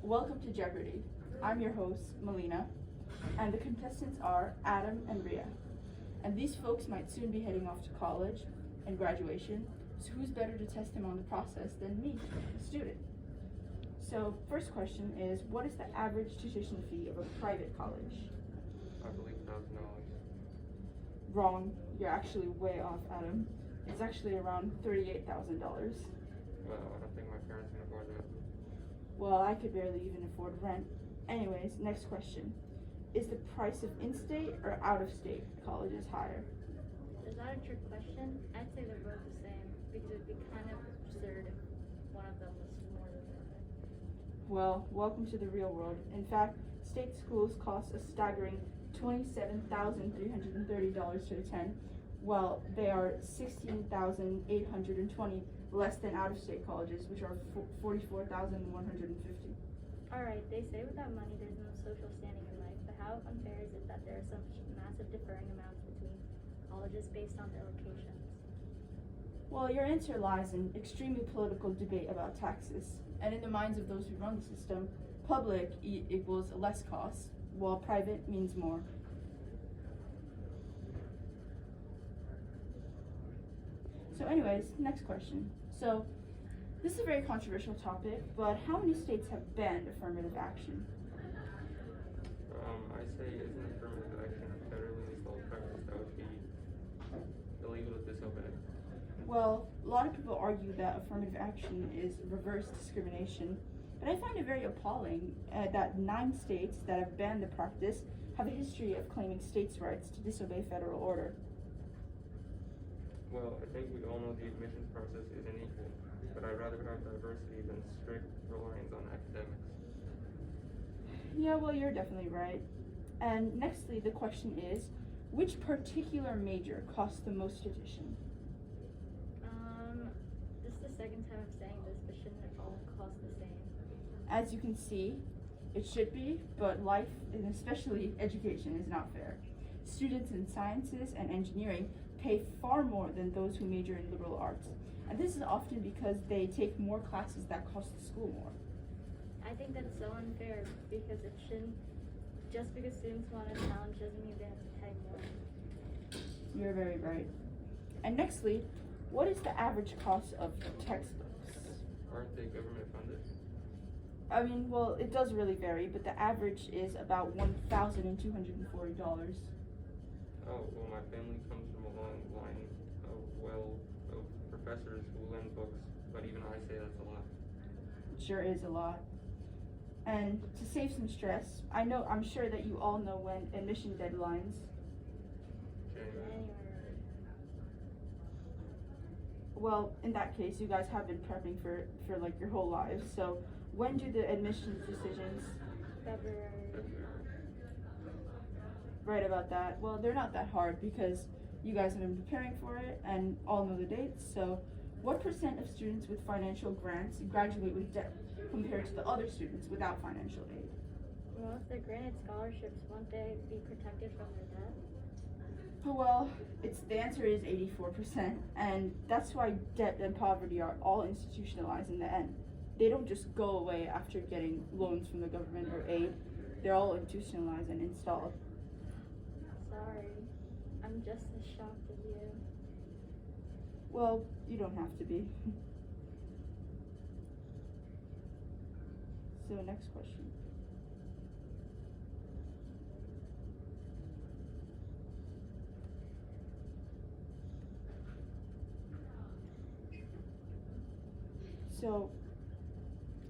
Welcome to Jeopardy! I'm your host, Melina, and the contestants are Adam and Ria. And these folks might soon be heading off to college and graduation, so who's better to test them on the process than me, a student? So, first question is, what is the average tuition fee of a private college? I believe $1,000. Wrong. You're actually way off, Adam. It's actually around $38,000. Well, I don't think my parents can afford that. Well, I could barely even afford rent. Anyways, next question. Is the price of in-state or out-of-state colleges higher? Is that a trick question? I'd say they're both the same because it would be kind of absurd if one of them was more than the other. Well, welcome to the real world. In fact, state schools cost a staggering $27,330 to attend, while they are $16,820 less than out-of-state colleges, which are $44,150. Alright, they say without money there's no social standing in life, but how unfair is it that there are such massive differing amounts between colleges based on their locations? Well, your answer lies in extremely political debate about taxes, and in the minds of those who run the system, public equals less cost, while private means more. So anyways, next question. So, this is a very controversial topic, but how many states have banned affirmative action? I say isn't affirmative action a federally installed practice that would be illegal to disobey? Well, a lot of people argue that affirmative action is reverse discrimination, but I find it very appalling that 9 states that have banned the practice have a history of claiming states' rights to disobey federal order. Well, I think we all know the admissions process isn't equal, but I'd rather have diversity than strict reliance on academics. Yeah, well, you're definitely right. And nextly, the question is, which particular major costs the most to tuition? This is the second time I'm saying this, but shouldn't it all cost the same? As you can see, it should be, but life, and especially education, is not fair. Students in sciences and engineering pay far more than those who major in liberal arts. And this is often because they take more classes that cost the school more. I think that's so unfair because it shouldn't, just because students want a challenge doesn't mean they have to pay more. You're very right. And nextly, what is the average cost of textbooks? Aren't they government funded? I mean, well, it does really vary, but the average is about $1,240. Oh, well, my family comes from a long line of professors who lend books, but even I say that's a lot. It sure is a lot. And to save some stress, I'm sure that you all know when admission deadlines. January. January. Well, in that case, you guys have been prepping for like your whole lives. So when do the admissions decisions? February. Right about that. Well, they're not that hard because you guys have been preparing for it and all know the dates. So what percent of students with financial grants graduate with debt compared to the other students without financial aid? Well, if they're granted scholarships, won't they be protected from their debt? Well, the answer is 84%, and that's why debt and poverty are all institutionalized in the end. They don't just go away after getting loans from the government or aid. They're all institutionalized and installed. Sorry, I'm just as shocked as you. Well, you don't have to be. So next question. So,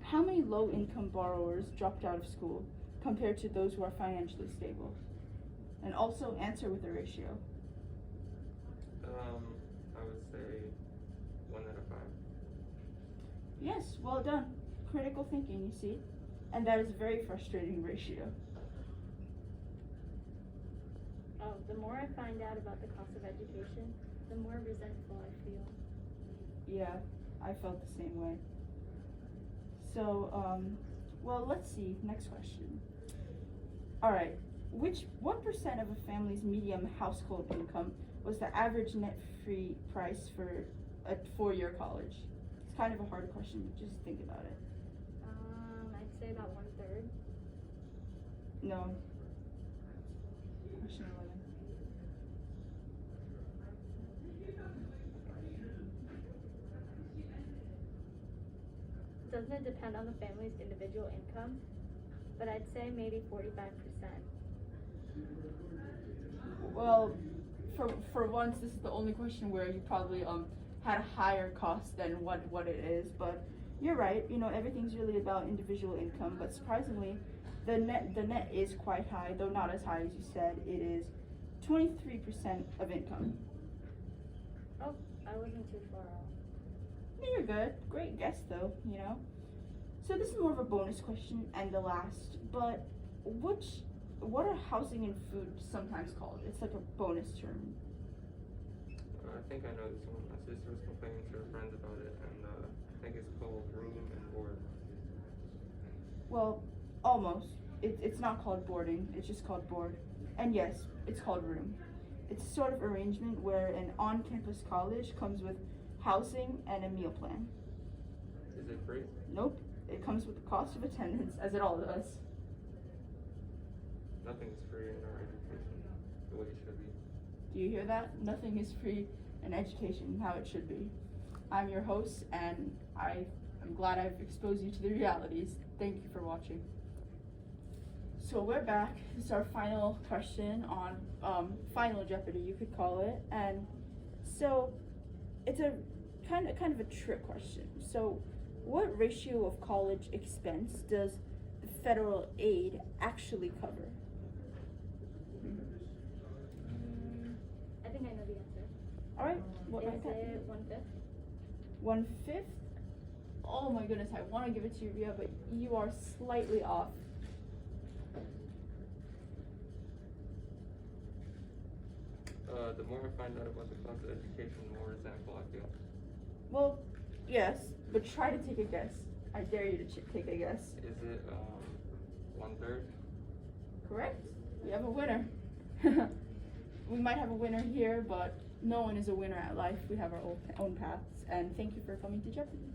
how many low-income borrowers dropped out of school compared to those who are financially stable? And also answer with a ratio. I would say 1 out of 5. Yes, well done. Critical thinking, you see. And that is a very frustrating ratio. Oh, the more I find out about the cost of education, the more resentful I feel. Yeah, I felt the same way. So, well, let's see. Next question. All right. What percent of a family's median household income was the average net free price for a 4-year college? It's kind of a hard question, but just think about it. I'd say say about 1/3? No. Question 11. Doesn't it depend on the family's individual income? But I'd say maybe 45%. Well, for once, this is the only question where you probably had a higher cost than what it is. But you're right. You know, everything's really about individual income. But surprisingly, the net is quite high, though not as high as you said. It is 23% of income. Oh, I wasn't too far off. You're good. Great guess, though. You know. So this is more of a bonus question and the last. But what are housing and food sometimes called? It's like a bonus term. I think I know this one. My sister was complaining to her friends about it, and I think it's called room and board. Well, almost. It's not called boarding. It's just called board. And yes, it's called room. It's a sort of arrangement where an on-campus college comes with housing and a meal plan. Is it free? Nope. It comes with the cost of attendance, as it all does. Nothing is free in our education, the way it should be. Do you hear that? Nothing is free in education, how it should be. I'm your host, and I'm glad I've exposed you to the realities. Thank you for watching. So we're back. This is our final question on Final Jeopardy, you could call it. And so it's a kind of a trick question. So what ratio of college expense does the federal aid actually cover? I think I know the answer. All right. What Is might that be? it 1/5? 1/5? Oh my goodness, I want to give it to you, Ria, but you are slightly off. The more I find out about the cost of education, the more resentful I feel. Well, yes, but try to take a guess. I dare you to take a guess. Is it 1/3? Correct? We have a winner. We might have a winner here, but no one is a winner at life. We have our own paths. And thank you for coming to Jeopardy!